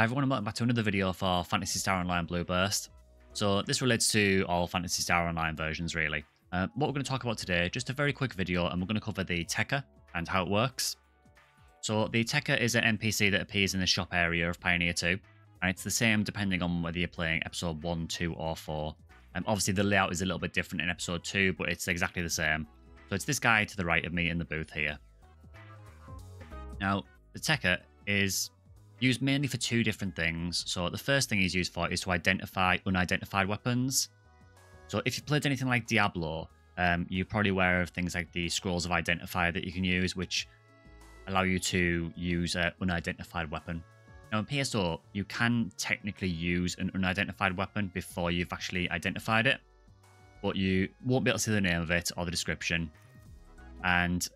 Hi everyone, and welcome back to another video for Phantasy Star Online Blue Burst. So this relates to all Phantasy Star Online versions really. What we're going to talk about today, just a very quick video, and we're going to cover the Tekker and how it works. So the Tekker is an NPC that appears in the shop area of Pioneer 2, and it's the same depending on whether you're playing episode 1, 2 or 4. Obviously the layout is a little bit different in episode 2, but it's exactly the same. So it's this guy to the right of me in the booth here. Now, the Tekker is used mainly for two different things. So the first thing he's used for is to identify unidentified weapons. So if you've played anything like Diablo, you're probably aware of things like the scrolls of identifier that you can use, which allow you to use an unidentified weapon. Now in PSO, you can technically use an unidentified weapon before you've actually identified it, but you won't be able to see the name of it or the description, and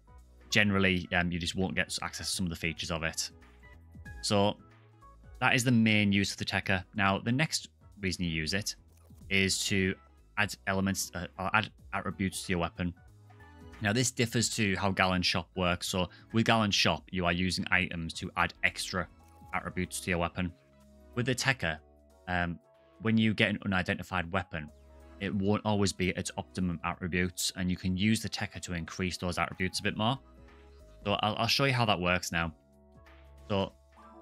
generally you just won't get access to some of the features of it. So that is the main use of the Tekker. Now, the next reason you use it is to add elements or add attributes to your weapon. Now, this differs to how Gallon Shop works. So with Gallon Shop, you are using items to add extra attributes to your weapon. With the Tekker, when you get an unidentified weapon, it won't always be its optimum attributes, and you can use the Tekker to increase those attributes a bit more. So I'll show you how that works now. So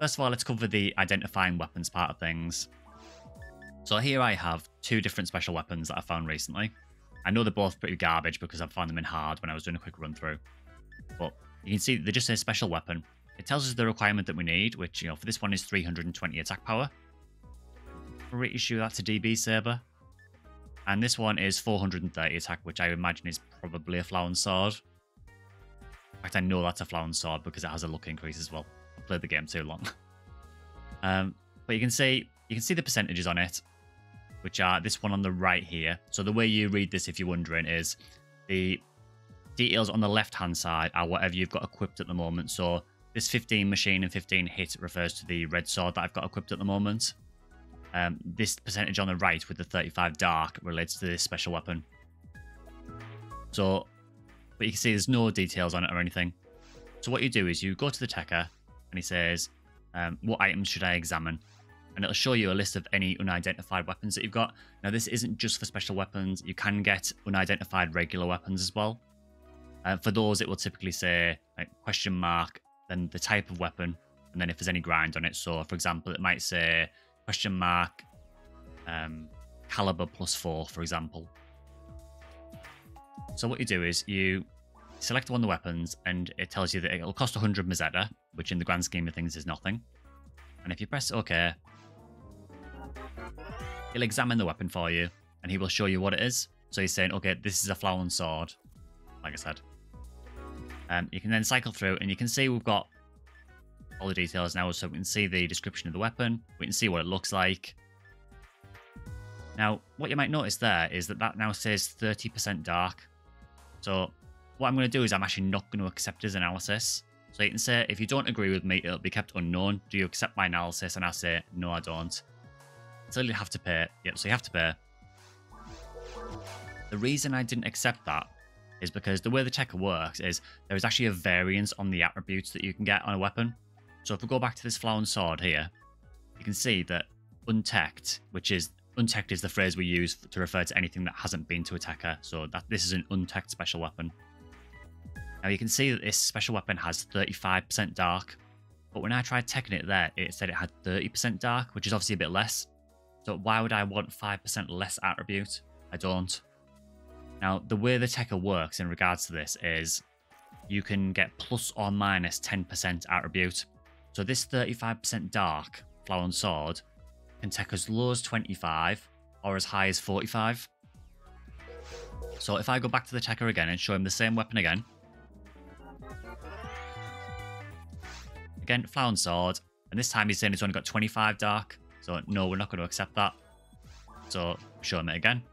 first of all, let's cover the identifying weapons part of things. So here I have two different special weapons that I found recently. I know they're both pretty garbage because I found them in hard when I was doing a quick run through. But you can see they just say special weapon. It tells us the requirement that we need, which, you know, for this one is 320 attack power. Pretty sure that's a DB Saber. And this one is 430 attack, which I imagine is probably a Flower and Sword. In fact, I know that's a Flower and Sword because it has a luck increase as well. I've played the game too long. But you can see the percentages on it, which are this one on the right here. So the way you read this, if you're wondering, is the details on the left-hand side are whatever you've got equipped at the moment. So this 15 machine and 15 hit refers to the red sword that I've got equipped at the moment. This percentage on the right with the 35 dark relates to this special weapon. So, but you can see there's no details on it or anything. So what you do is you go to the Tekker and he says, what items should I examine? And it'll show you a list of any unidentified weapons that you've got. Now, this isn't just for special weapons. You can get unidentified regular weapons as well. For those, it will typically say like question mark, then the type of weapon, and then if there's any grind on it. So, for example, it might say question mark, caliber +4, for example. So what you do is you select one of the weapons, and it tells you that it'll cost 100 Meseta, which in the grand scheme of things is nothing. And if you press OK, he'll examine the weapon for you, and he will show you what it is. So he's saying, okay, this is a Flower and Sword, like I said. You can then cycle through, and you can see we've got all the details now, so we can see the description of the weapon, we can see what it looks like. Now, what you might notice there is that that now says 30% dark. So what I'm going to do is I'm actually not going to accept his analysis. So you can say, if you don't agree with me, it'll be kept unknown. Do you accept my analysis? And I say, no, I don't. So you have to pay. Yep, so you have to pay. The reason I didn't accept that is because the way the Tekker works is there is actually a variance on the attributes that you can get on a weapon. So if we go back to this Flower and Sword here, you can see that unteched, unteched is the phrase we use to refer to anything that hasn't been to a Tekker. So this is an unteched special weapon. Now you can see that this special weapon has 35% dark, but when I tried teching it there, it said it had 30% dark, which is obviously a bit less. So why would I want 5% less attribute? I don't. Now, the way the Tekker works in regards to this is you can get plus or minus 10% attribute. So this 35% dark Flower and Sword can take as low as 25 or as high as 45. So if I go back to the Tekker again and show him the same weapon again, Flower and Sword, and this time he's saying it's only got 25 dark. So no, we're not going to accept that. So show him it again.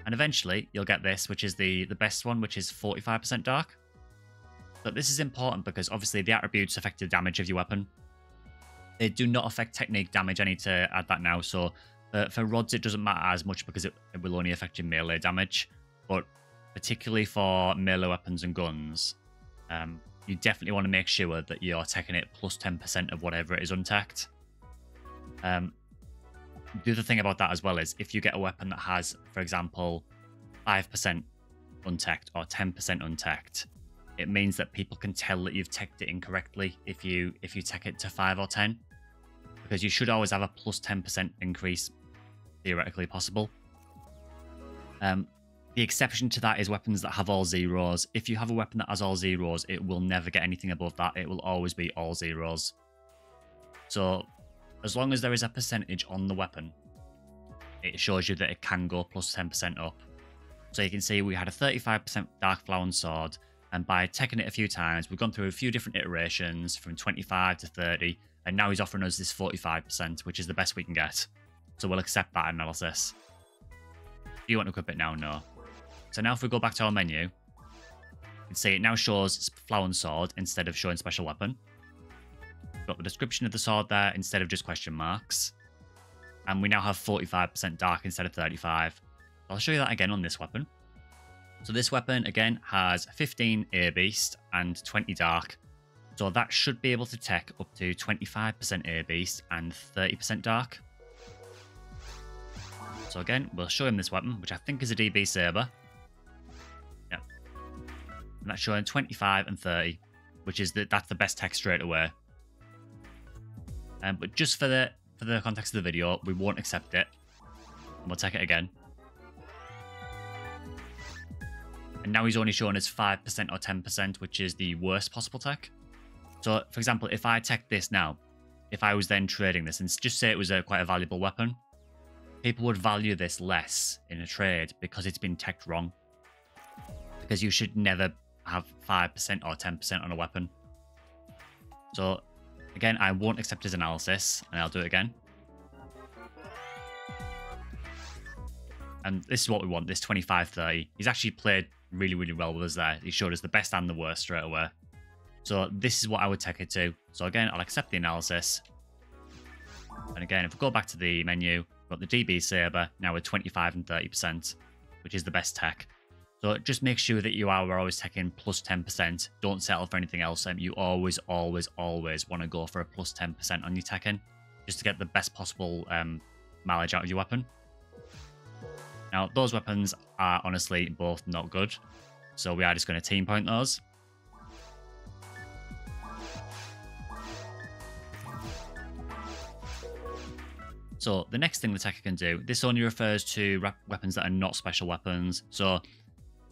And eventually you'll get this, which is the best one, which is 45% dark. But this is important because obviously the attributes affect the damage of your weapon. They do not affect technique damage. I need to add that now. So for rods, it doesn't matter as much because it will only affect your melee damage. But particularly for melee weapons and guns, you definitely want to make sure that you're teching it plus 10% of whatever it is unteched. The other thing about that as well is if you get a weapon that has, for example, 5% unteched or 10% unteched, it means that people can tell that you've teched it incorrectly if you tech it to 5 or 10, because you should always have a plus 10% increase theoretically possible. The exception to that is weapons that have all zeros. If you have a weapon that has all zeros, it will never get anything above that. It will always be all zeros. So as long as there is a percentage on the weapon, it shows you that it can go plus 10% up. So you can see we had a 35% Dark Flown Sword, and by teching it a few times, we've gone through a few different iterations from 25 to 30, and now he's offering us this 45%, which is the best we can get. So we'll accept that analysis. Do you want to equip it now? No. So now if we go back to our menu, you can see it now shows Flown Sword instead of showing special weapon. We've got the description of the sword there instead of just question marks. And we now have 45% dark instead of 35. I'll show you that again on this weapon. So this weapon, again, has 15 Air Beast and 20 dark. So that should be able to tech up to 25% Air Beast and 30% dark. So again, we'll show him this weapon, which I think is a DB Saber. Yep. And that's showing 25 and 30, which is that's the best tech straight away. But just for the context of the video, we won't accept it. And we'll take it again. And now he's only showing us 5% or 10%, which is the worst possible tech. So, for example, if I tech this now, if I was then trading this, and just say it was quite a valuable weapon, people would value this less in a trade because it's been teched wrong. Because you should never have 5% or 10% on a weapon. So, again, I won't accept his analysis, and I'll do it again. And this is what we want, this 25-30. He's actually played really, really well with us there. He showed us the best and the worst straight away. So this is what I would take it to. So again, I'll accept the analysis. And again, if we go back to the menu, we've got the DB Saber now with 25 and 30%, which is the best tech. So just make sure that you are always teching plus 10%. Don't settle for anything else. You always, always, always want to go for a plus 10% on your teching, just to get the best possible mileage out of your weapon. Now, those weapons are honestly both not good, so we are just going to team point those. So the next thing the tekker can do, this only refers to weapons that are not special weapons. So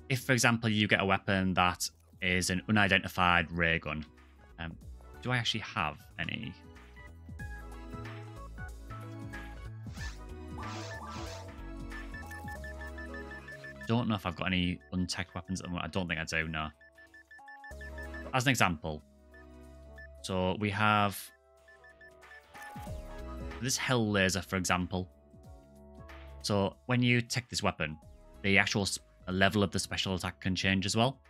if, for example, you get a weapon that is an unidentified ray gun, do I actually have any? Don't know if I've got any untech weapons. I don't think I do, no. As an example, so we have this hell laser, for example. So when you tech this weapon, the actual level of the special attack can change as well.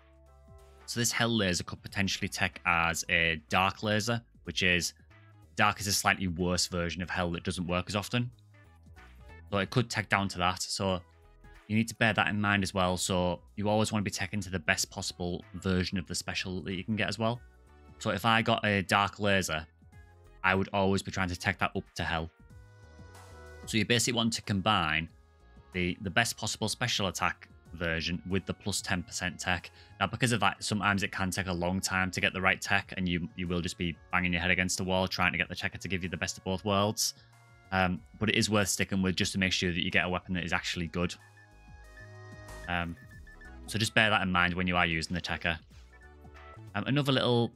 So this hell laser could potentially tech as a dark laser, which is dark is a slightly worse version of hell that doesn't work as often. So it could tech down to that. So you need to bear that in mind as well. So you always want to be teching to the best possible version of the special that you can get as well. So if I got a dark laser, I would always be trying to tech that up to hell. So you basically want to combine the best possible special attack version with the plus 10% tech. Now, because of that, sometimes it can take a long time to get the right tech, and you will just be banging your head against the wall trying to get the tekker to give you the best of both worlds. But it is worth sticking with just to make sure that you get a weapon that is actually good. So just bear that in mind when you are using the tekker. Another little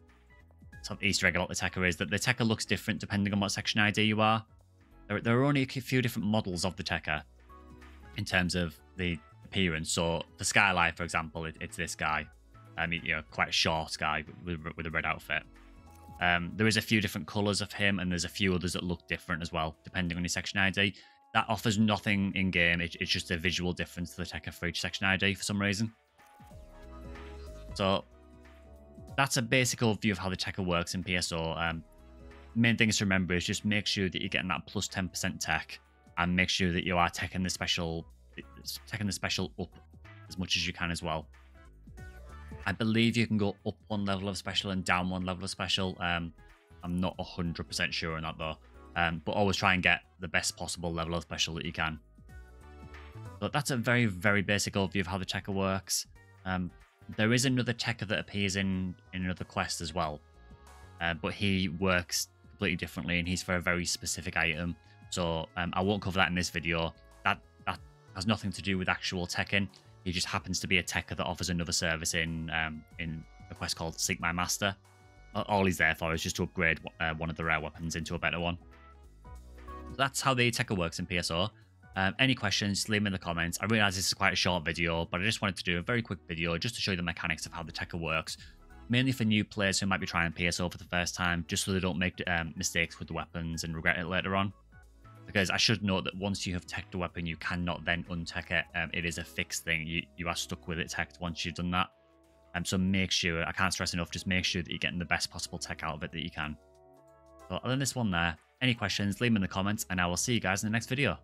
sort of Easter egg about the tekker is that the tekker looks different depending on what section ID you are. There are only a few different models of the tekker in terms of the appearance. So for Skylight, for example, it's this guy. You know, quite a short guy with a red outfit. There is a few different colours of him, and there's a few others that look different as well, depending on your section ID. That offers nothing in-game. It's just a visual difference to the tekker for each section ID for some reason. So that's a basic overview of how the tekker works in PSO. Main things to remember is just make sure that you're getting that plus 10% tech, and make sure that you are teching the special up as much as you can as well. I believe you can go up one level of special and down one level of special. I'm not 100% sure on that though. But always try and get the best possible level of special that you can. But that's a very, very basic overview of how the tekker works. There is another tekker that appears in another quest as well. But he works completely differently and he's for a very specific item. So I won't cover that in this video. That has nothing to do with actual Tekking. He just happens to be a tekker that offers another service in a quest called Seek My Master. All he's there for is just to upgrade one of the rare weapons into a better one. So that's how the tekker works in PSO. Any questions, leave them in the comments. I realize this is quite a short video, but I just wanted to do a very quick video just to show you the mechanics of how the tekker works. Mainly for new players who might be trying PSO for the first time, just so they don't make mistakes with the weapons and regret it later on. Because I should note that once you have teched a weapon, you cannot then untech it. It is a fixed thing. You are stuck with it teched once you've done that. So make sure, I can't stress enough, just make sure that you're getting the best possible tech out of it that you can. So other than this one there, any questions, leave them in the comments, and I will see you guys in the next video.